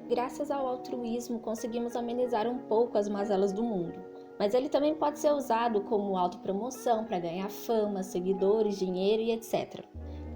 Graças ao altruísmo, conseguimos amenizar um pouco as mazelas do mundo. Mas ele também pode ser usado como autopromoção para ganhar fama, seguidores, dinheiro e etc.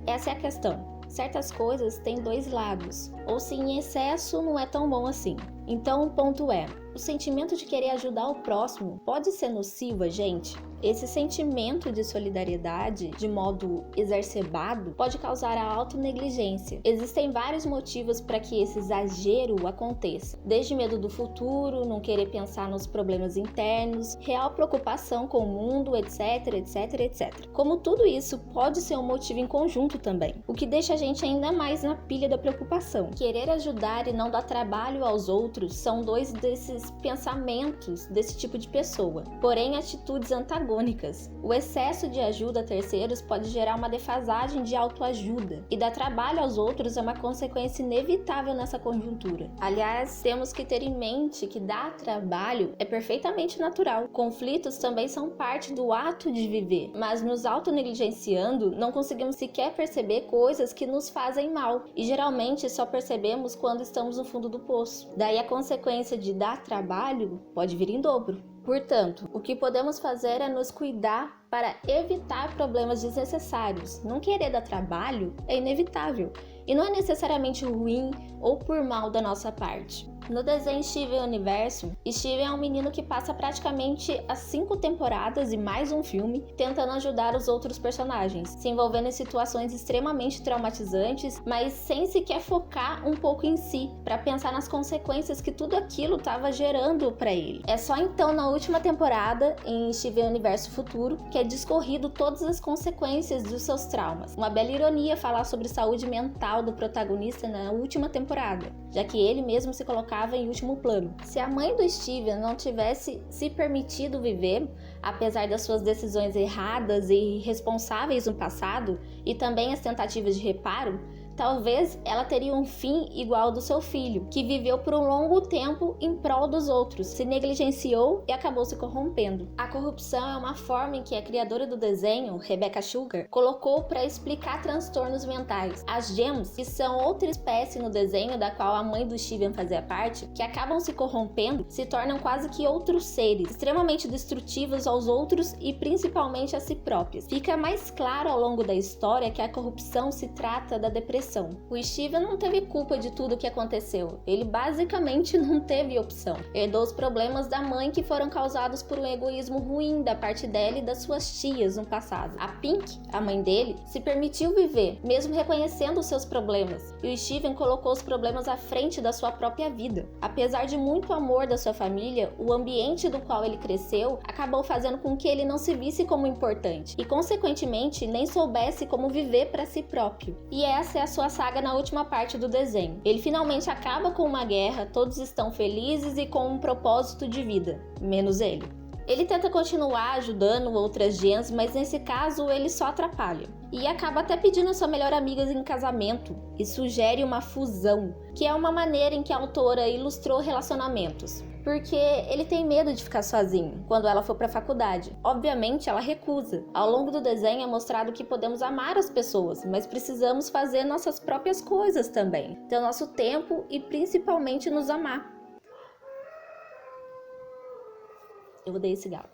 Essa é a questão. Certas coisas têm dois lados, ou se em excesso não é tão bom assim. Então o ponto é, o sentimento de querer ajudar o próximo pode ser nocivo, gente? Esse sentimento de solidariedade, de modo exacerbado, pode causar a autonegligência. Existem vários motivos para que esse exagero aconteça. Desde medo do futuro, não querer pensar nos problemas internos, real preocupação com o mundo, etc, etc, etc. Como tudo isso pode ser um motivo em conjunto também, o que deixa a gente ainda mais na pilha da preocupação. Querer ajudar e não dar trabalho aos outros são dois desses pensamentos desse tipo de pessoa, porém atitudes antagônicas. O excesso de ajuda a terceiros pode gerar uma defasagem de autoajuda, e dar trabalho aos outros é uma consequência inevitável nessa conjuntura. Aliás, temos que ter em mente que dar trabalho é perfeitamente natural. Conflitos também são parte do ato de viver, mas nos autonegligenciando, não conseguimos sequer perceber coisas que nos fazem mal, e geralmente só percebemos quando estamos no fundo do poço. Daí a consequência de dar trabalho pode vir em dobro. Portanto, o que podemos fazer é nos cuidar para evitar problemas desnecessários. Não querer dar trabalho é inevitável e não é necessariamente ruim ou por mal da nossa parte. No desenho Steven Universo, Steven é um menino que passa praticamente as 5 temporadas e mais um filme tentando ajudar os outros personagens, se envolvendo em situações extremamente traumatizantes, mas sem sequer focar um pouco em si, para pensar nas consequências que tudo aquilo estava gerando para ele. É só então na última temporada, em Steven Universo Futuro, que é discorrido todas as consequências dos seus traumas. Uma bela ironia falar sobre saúde mental do protagonista na última temporada, já que ele mesmo se colocava em último plano. Se a mãe do Steven não tivesse se permitido viver, apesar das suas decisões erradas e irresponsáveis no passado, e também as tentativas de reparo, talvez ela teria um fim igual ao do seu filho, que viveu por um longo tempo em prol dos outros, se negligenciou e acabou se corrompendo. A corrupção é uma forma em que a criadora do desenho, Rebecca Sugar, colocou para explicar transtornos mentais. As gems, que são outra espécie no desenho da qual a mãe do Steven fazia parte, que acabam se corrompendo, se tornam quase que outros seres, extremamente destrutivos aos outros e principalmente a si próprios. Fica mais claro ao longo da história que a corrupção se trata da depressão. O Steven não teve culpa de tudo o que aconteceu, ele basicamente não teve opção. Herdou os problemas da mãe que foram causados por um egoísmo ruim da parte dela e das suas tias no passado. A Pink, a mãe dele, se permitiu viver, mesmo reconhecendo os seus problemas, e o Steven colocou os problemas à frente da sua própria vida. Apesar de muito amor da sua família, o ambiente do qual ele cresceu acabou fazendo com que ele não se visse como importante e, consequentemente, nem soubesse como viver para si próprio. E essa é a sua saga na última parte do desenho. Ele finalmente acaba com uma guerra, todos estão felizes e com um propósito de vida, menos ele. Ele tenta continuar ajudando outras gens, mas nesse caso ele só atrapalha. E acaba até pedindo a sua melhor amiga em casamento e sugere uma fusão, que é uma maneira em que a autora ilustrou relacionamentos. Porque ele tem medo de ficar sozinho quando ela for para a faculdade. Obviamente, ela recusa. Ao longo do desenho é mostrado que podemos amar as pessoas, mas precisamos fazer nossas próprias coisas também. Ter o nosso tempo e principalmente nos amar. Eu odeio esse galo.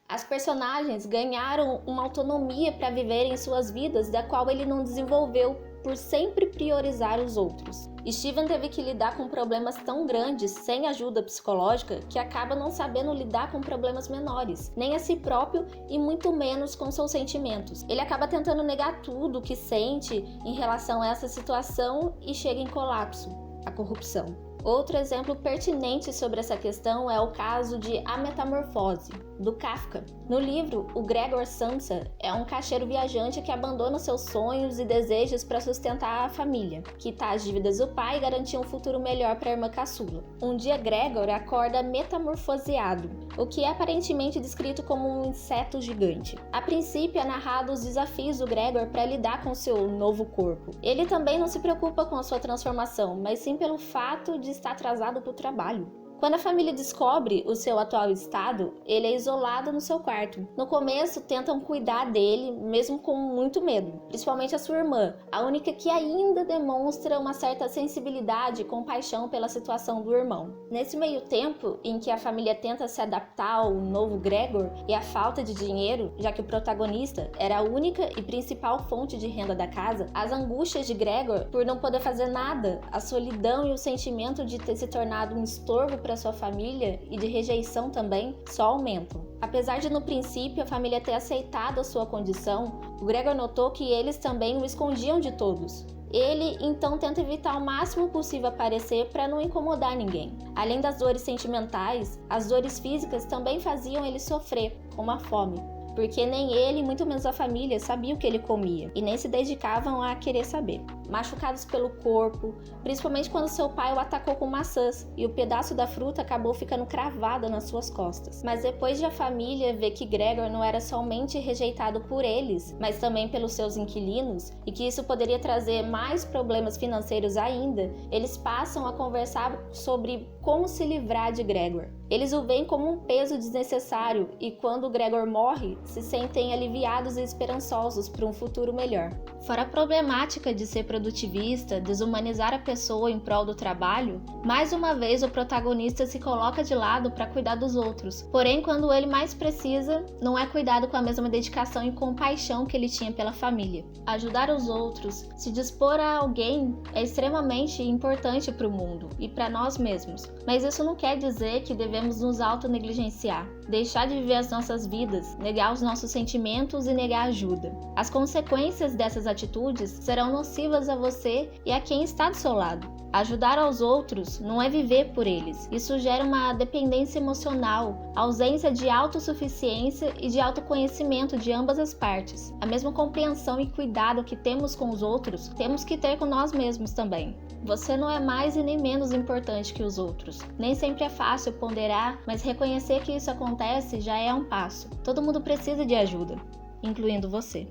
As personagens ganharam uma autonomia para viverem suas vidas da qual ele não desenvolveu por sempre priorizar os outros. Steven teve que lidar com problemas tão grandes sem ajuda psicológica que acaba não sabendo lidar com problemas menores, nem a si próprio e muito menos com seus sentimentos. Ele acaba tentando negar tudo o que sente em relação a essa situação e chega em colapso, a corrupção. Outro exemplo pertinente sobre essa questão é o caso de A Metamorfose, do Kafka. No livro, o Gregor Samsa é um caixeiro viajante que abandona seus sonhos e desejos para sustentar a família, quitar as dívidas do pai e garantir um futuro melhor para a irmã caçula. Um dia, Gregor acorda metamorfoseado, o que é aparentemente descrito como um inseto gigante. A princípio, é narrado os desafios do Gregor para lidar com seu novo corpo. Ele também não se preocupa com a sua transformação, mas sim pelo fato de estar atrasado para o trabalho. Quando a família descobre o seu atual estado, ele é isolado no seu quarto. No começo, tentam cuidar dele, mesmo com muito medo, principalmente a sua irmã, a única que ainda demonstra uma certa sensibilidade e compaixão pela situação do irmão. Nesse meio tempo, em que a família tenta se adaptar ao novo Gregor e à falta de dinheiro, já que o protagonista era a única e principal fonte de renda da casa, as angústias de Gregor por não poder fazer nada, a solidão e o sentimento de ter se tornado um estorvo para sua família e de rejeição também só aumentam. Apesar de no princípio a família ter aceitado a sua condição, o Gregor notou que eles também o escondiam de todos. Ele então tenta evitar o máximo possível aparecer para não incomodar ninguém. Além das dores sentimentais, as dores físicas também faziam ele sofrer, como a fome, porque nem ele, muito menos a família, sabia o que ele comia e nem se dedicavam a querer saber. Machucados pelo corpo, principalmente quando seu pai o atacou com maçãs e o pedaço da fruta acabou ficando cravado nas suas costas. Mas depois de a família ver que Gregor não era somente rejeitado por eles, mas também pelos seus inquilinos, e que isso poderia trazer mais problemas financeiros ainda, eles passam a conversar sobre como se livrar de Gregor. Eles o veem como um peso desnecessário e quando Gregor morre, se sentem aliviados e esperançosos para um futuro melhor. Fora a problemática de ser produtivista, desumanizar a pessoa em prol do trabalho, mais uma vez o protagonista se coloca de lado para cuidar dos outros. Porém, quando ele mais precisa, não é cuidado com a mesma dedicação e compaixão que ele tinha pela família. Ajudar os outros, se dispor a alguém é extremamente importante para o mundo e para nós mesmos. Mas isso não quer dizer que devemos nos autonegligenciar, deixar de viver as nossas vidas, negar os nossos sentimentos e negar ajuda. As consequências dessas atitudes serão nocivas a você e a quem está do seu lado. Ajudar aos outros não é viver por eles. Isso gera uma dependência emocional, ausência de autossuficiência e de autoconhecimento de ambas as partes. A mesma compreensão e cuidado que temos com os outros, temos que ter com nós mesmos também. Você não é mais e nem menos importante que os outros. Nem sempre é fácil ponderar, mas reconhecer que isso acontece já é um passo. Todo mundo precisa de ajuda, incluindo você.